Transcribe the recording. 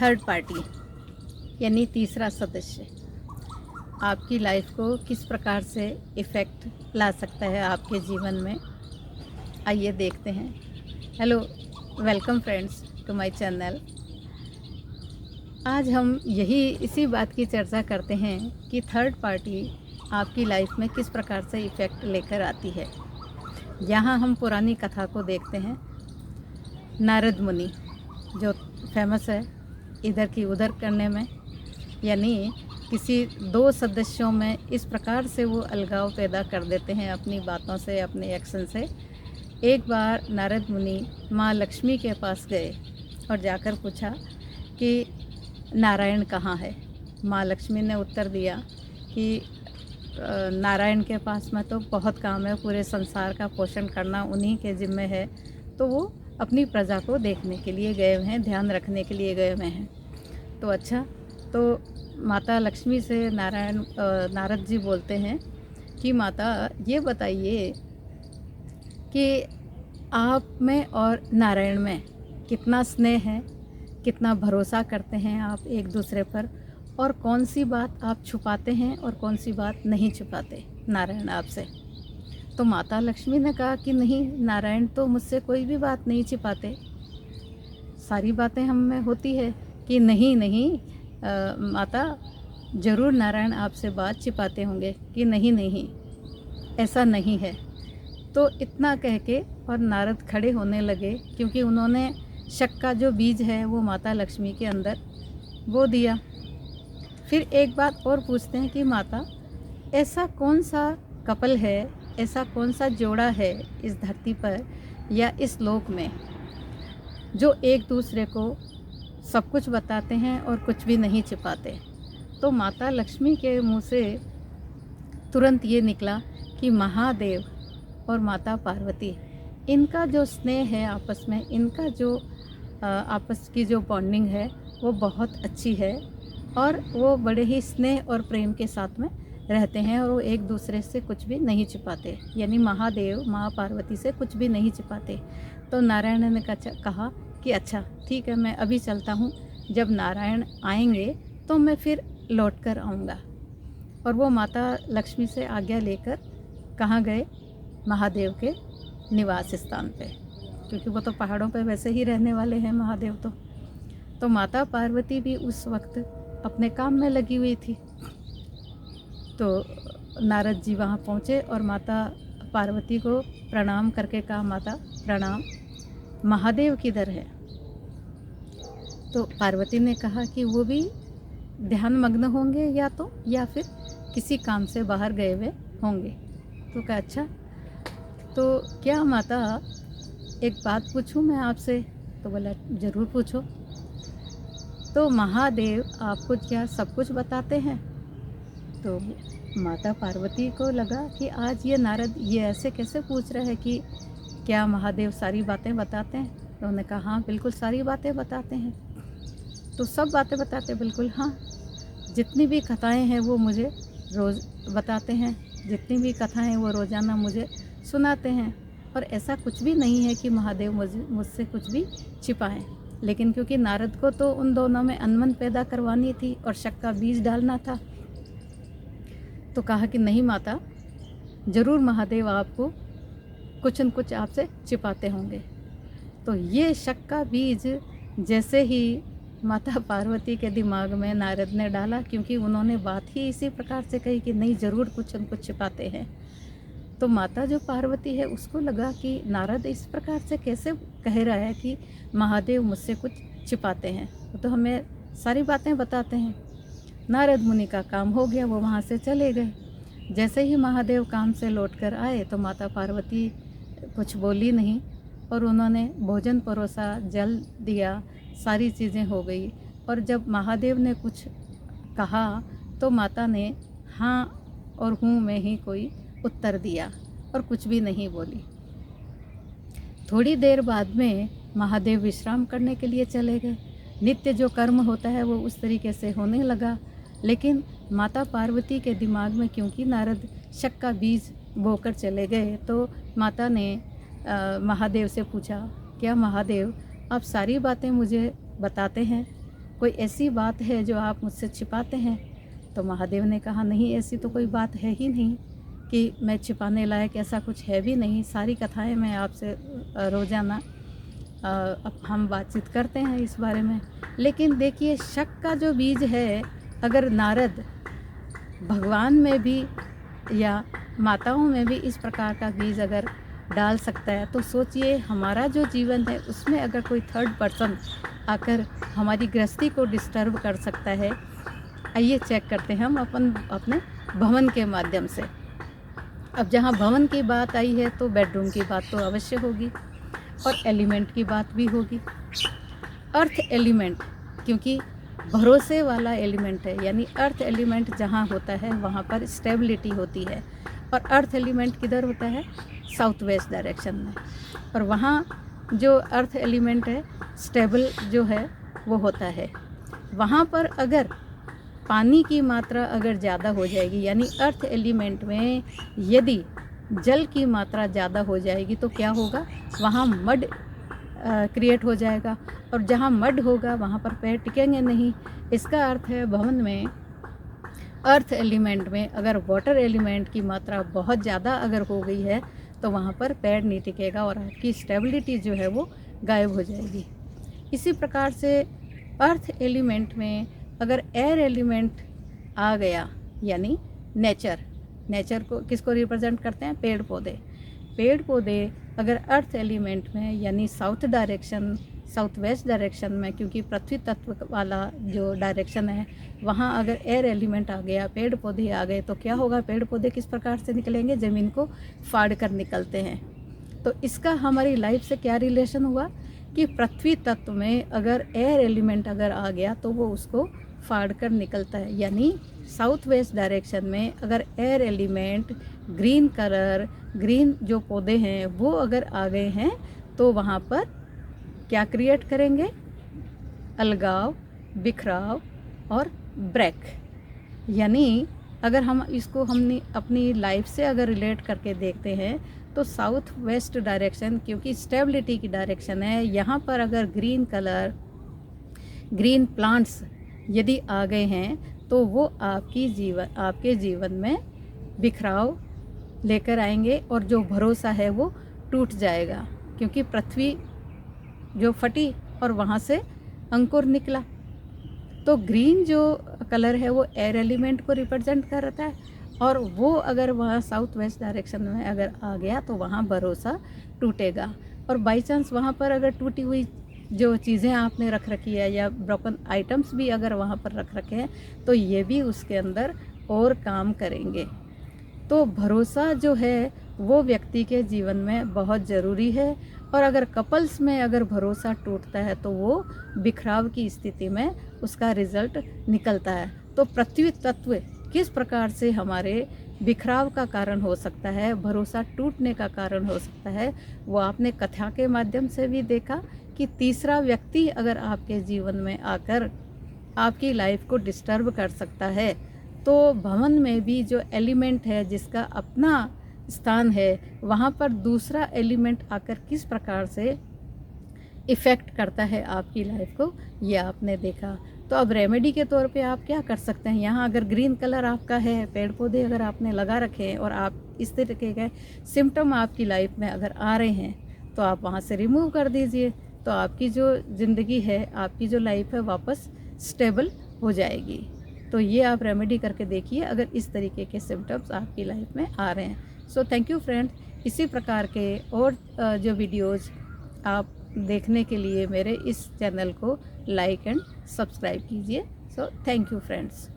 Third party यानी तीसरा सदस्य आपकी लाइफ को किस प्रकार से इफ़ेक्ट ला सकता है आपके जीवन में, आइए देखते हैं। Hello, welcome friends to my channel. आज हम इसी बात की चर्चा करते हैं कि थर्ड पार्टी आपकी लाइफ में किस प्रकार से इफ़ेक्ट लेकर आती है। यहाँ हम पुरानी कथा को देखते हैं। नारद मुनि जो फेमस है इधर की उधर करने में, यानी किसी दो सदस्यों में इस प्रकार से वो अलगाव पैदा कर देते हैं अपनी बातों से, अपने एक्शन से। एक बार नारद मुनि माँ लक्ष्मी के पास गए और जाकर पूछा कि नारायण कहाँ है। माँ लक्ष्मी ने उत्तर दिया कि नारायण के पास में तो बहुत काम है, पूरे संसार का पोषण करना उन्हीं के जिम्मे है, तो वो अपनी प्रजा को देखने के लिए गए हुए हैं, ध्यान रखने के लिए गए हुए हैं। तो अच्छा, तो माता लक्ष्मी से नारद जी बोलते हैं कि माता ये बताइए कि आप में और नारायण में कितना स्नेह है, कितना भरोसा करते हैं आप एक दूसरे पर, और कौन सी बात आप छुपाते हैं और कौन सी बात नहीं छुपाते नारायण आपसे। तो माता लक्ष्मी ने कहा कि नहीं, नारायण तो मुझसे कोई भी बात नहीं छिपाते, सारी बातें हम में होती है। कि नहीं नहीं माता, ज़रूर नारायण आपसे बात छिपाते होंगे। कि नहीं नहीं, ऐसा नहीं है। तो इतना कह के और नारद खड़े होने लगे, क्योंकि उन्होंने शक का जो बीज है वो माता लक्ष्मी के अंदर बो दिया। फिर एक बात और पूछते हैं कि माता, ऐसा कौन सा कपल है, ऐसा कौन सा जोड़ा है इस धरती पर या इस लोक में जो एक दूसरे को सब कुछ बताते हैं और कुछ भी नहीं छिपाते। तो माता लक्ष्मी के मुंह से तुरंत ये निकला कि महादेव और माता पार्वती, इनका जो स्नेह है आपस में, इनका जो आपस की जो बॉन्डिंग है वो बहुत अच्छी है, और वो बड़े ही स्नेह और प्रेम के साथ में रहते हैं, और वो एक दूसरे से कुछ भी नहीं छिपाते। यानी महादेव माँ पार्वती से कुछ भी नहीं छिपाते। तो नारायण ने कहा कि अच्छा ठीक है, मैं अभी चलता हूँ, जब नारायण आएंगे तो मैं फिर लौट कर आऊँगा। और वो माता लक्ष्मी से आज्ञा लेकर कहाँ गए? महादेव के निवास स्थान पे, क्योंकि वो तो पहाड़ों पे वैसे ही रहने वाले हैं महादेव। तो माता पार्वती भी उस वक्त अपने काम में लगी हुई थी। तो नारद जी वहाँ पहुँचे और माता पार्वती को प्रणाम करके कहा, माता प्रणाम, महादेव किधर है? तो पार्वती ने कहा कि वो भी ध्यान मग्न होंगे या फिर किसी काम से बाहर गए हुए होंगे। तो कहा अच्छा, तो क्या माता एक बात पूछूं मैं आपसे? तो बोला ज़रूर पूछो। तो महादेव आपको क्या सब कुछ बताते हैं? तो माता पार्वती को लगा कि आज ये नारद ये ऐसे कैसे पूछ रहे हैं कि क्या महादेव सारी बातें बताते हैं? तो उन्होंने कहा हाँ बिल्कुल सारी बातें बताते हैं। तो सब बातें बताते? बिल्कुल हाँ, जितनी भी कथाएं हैं वो मुझे रोज़ बताते हैं, जितनी भी कथाएं हैं वो रोज़ाना मुझे सुनाते हैं, और ऐसा कुछ भी नहीं है कि महादेव मुझसे कुछ भी छिपाएं। लेकिन क्योंकि नारद को तो उन दोनों में अनबन पैदा करवानी थी और शक का बीज डालना था, तो कहा कि नहीं माता, ज़रूर महादेव आपको कुछ न कुछ आपसे छिपाते होंगे। तो ये शक का बीज जैसे ही माता पार्वती के दिमाग में नारद ने डाला, क्योंकि उन्होंने बात ही इसी प्रकार से कही कि नहीं, ज़रूर कुछ न कुछ छिपाते हैं, तो माता जो पार्वती है उसको लगा कि नारद इस प्रकार से कैसे कह रहा है कि महादेव मुझसे कुछ छिपाते हैं, वो तो हमें सारी बातें बताते हैं। नारद मुनि का काम हो गया, वो वहाँ से चले गए। जैसे ही महादेव काम से लौट कर आए तो माता पार्वती कुछ बोली नहीं, और उन्होंने भोजन परोसा, जल दिया, सारी चीज़ें हो गई। और जब महादेव ने कुछ कहा तो माता ने हाँ और हूँ में ही कोई उत्तर दिया और कुछ भी नहीं बोली। थोड़ी देर बाद में महादेव विश्राम करने के लिए चले गए। नित्य जो कर्म होता है वो उस तरीके से होने लगा। लेकिन माता पार्वती के दिमाग में क्योंकि नारद शक का बीज बोकर चले गए, तो माता ने महादेव से पूछा, क्या महादेव आप सारी बातें मुझे बताते हैं? कोई ऐसी बात है जो आप मुझसे छिपाते हैं? तो महादेव ने कहा, नहीं, ऐसी तो कोई बात है ही नहीं कि मैं छिपाने लायक, ऐसा कुछ है भी नहीं। सारी कथाएं मैं आपसे रोज़ाना अब हम बातचीत करते हैं इस बारे में। लेकिन देखिए, शक का जो बीज है, अगर नारद भगवान में भी या माताओं में भी इस प्रकार का बीज अगर डाल सकता है, तो सोचिए हमारा जो जीवन है उसमें अगर कोई थर्ड पर्सन आकर हमारी गृहस्थी को डिस्टर्ब कर सकता है। आइए चेक करते हैं हम अपने भवन के माध्यम से। अब जहाँ भवन की बात आई है तो बेडरूम की बात तो अवश्य होगी और एलिमेंट की बात भी होगी। अर्थ एलिमेंट, क्योंकि भरोसे वाला एलिमेंट है, यानी अर्थ एलिमेंट जहाँ होता है वहाँ पर स्टेबिलिटी होती है। और अर्थ एलिमेंट किधर होता है? साउथ वेस्ट डायरेक्शन में। और वहाँ जो अर्थ एलिमेंट है स्टेबल जो है वो होता है। वहाँ पर अगर पानी की मात्रा अगर ज़्यादा हो जाएगी, यानी अर्थ एलिमेंट में यदि जल की मात्रा ज़्यादा हो जाएगी तो क्या होगा? वहाँ मड क्रिएट हो जाएगा, और जहाँ मड होगा वहाँ पर पैर टिकेंगे नहीं। इसका अर्थ है भवन में अर्थ एलिमेंट में अगर वाटर एलिमेंट की मात्रा बहुत ज़्यादा अगर हो गई है तो वहाँ पर पैर नहीं टिकेगा और आपकी स्टेबिलिटी जो है वो गायब हो जाएगी। इसी प्रकार से अर्थ एलिमेंट में अगर एयर एलिमेंट आ गया, यानी नेचर को किसको रिप्रेजेंट करते हैं? पेड़ पौधे अगर अर्थ एलिमेंट में यानी साउथ वेस्ट डायरेक्शन में, क्योंकि पृथ्वी तत्व वाला जो डायरेक्शन है वहाँ अगर एयर एलिमेंट आ गया, पेड़ पौधे आ गए, तो क्या होगा? पेड़ पौधे किस प्रकार से निकलेंगे? ज़मीन को फाड़ कर निकलते हैं। तो इसका हमारी लाइफ से क्या रिलेशन हुआ कि पृथ्वी तत्व में अगर एयर एलिमेंट अगर आ गया तो वो उसको फाड़ कर निकलता है। यानी साउथ वेस्ट डायरेक्शन में अगर एयर एलिमेंट, ग्रीन जो पौधे हैं वो अगर आ गए हैं तो वहाँ पर क्या क्रिएट करेंगे? अलगाव, बिखराव और ब्रेक। यानी अगर हम इसको हमने अपनी लाइफ से अगर रिलेट करके देखते हैं तो साउथ वेस्ट डायरेक्शन, क्योंकि स्टेबिलिटी की डायरेक्शन है, यहाँ पर अगर ग्रीन प्लांट्स यदि आ गए हैं तो वो आपके जीवन में बिखराव लेकर आएंगे और जो भरोसा है वो टूट जाएगा, क्योंकि पृथ्वी जो फटी और वहाँ से अंकुर निकला। तो ग्रीन जो कलर है वो एयर एलिमेंट को रिप्रेजेंट करता है, और वो अगर वहाँ साउथ वेस्ट डायरेक्शन में अगर आ गया तो वहाँ भरोसा टूटेगा। और बाई चांस वहाँ पर अगर टूटी हुई जो चीज़ें आपने रख रखी है या ब्रोकन आइटम्स भी अगर वहाँ पर रख रखे हैं तो ये भी उसके अंदर और काम करेंगे। तो भरोसा जो है वो व्यक्ति के जीवन में बहुत ज़रूरी है। और अगर कपल्स में अगर भरोसा टूटता है तो वो बिखराव की स्थिति में उसका रिजल्ट निकलता है। तो पृथ्वी तत्व किस प्रकार से हमारे बिखराव का कारण हो सकता है, भरोसा टूटने का कारण हो सकता है, वो आपने कथा के माध्यम से भी देखा कि तीसरा व्यक्ति अगर आपके जीवन में आकर आपकी लाइफ को डिस्टर्ब कर सकता है, तो भवन में भी जो एलिमेंट है जिसका अपना स्थान है वहाँ पर दूसरा एलिमेंट आकर किस प्रकार से इफ़ेक्ट करता है आपकी लाइफ को, ये आपने देखा। तो अब रेमेडी के तौर पे आप क्या कर सकते हैं? यहाँ अगर ग्रीन कलर आपका है, पेड़ पौधे अगर आपने लगा रखे हैं और आप इस तरीके के सिम्टम आपकी लाइफ में अगर आ रहे हैं तो आप वहाँ से रिमूव कर दीजिए, तो आपकी जो ज़िंदगी है, आपकी जो लाइफ है वापस स्टेबल हो जाएगी। तो ये आप रेमेडी करके देखिए अगर इस तरीके के सिम्टम्स आपकी लाइफ में आ रहे हैं। So thank you friends. इसी प्रकार के और जो वीडियोज़ आप देखने के लिए मेरे इस चैनल को लाइक एंड सब्सक्राइब कीजिए। So thank you friends.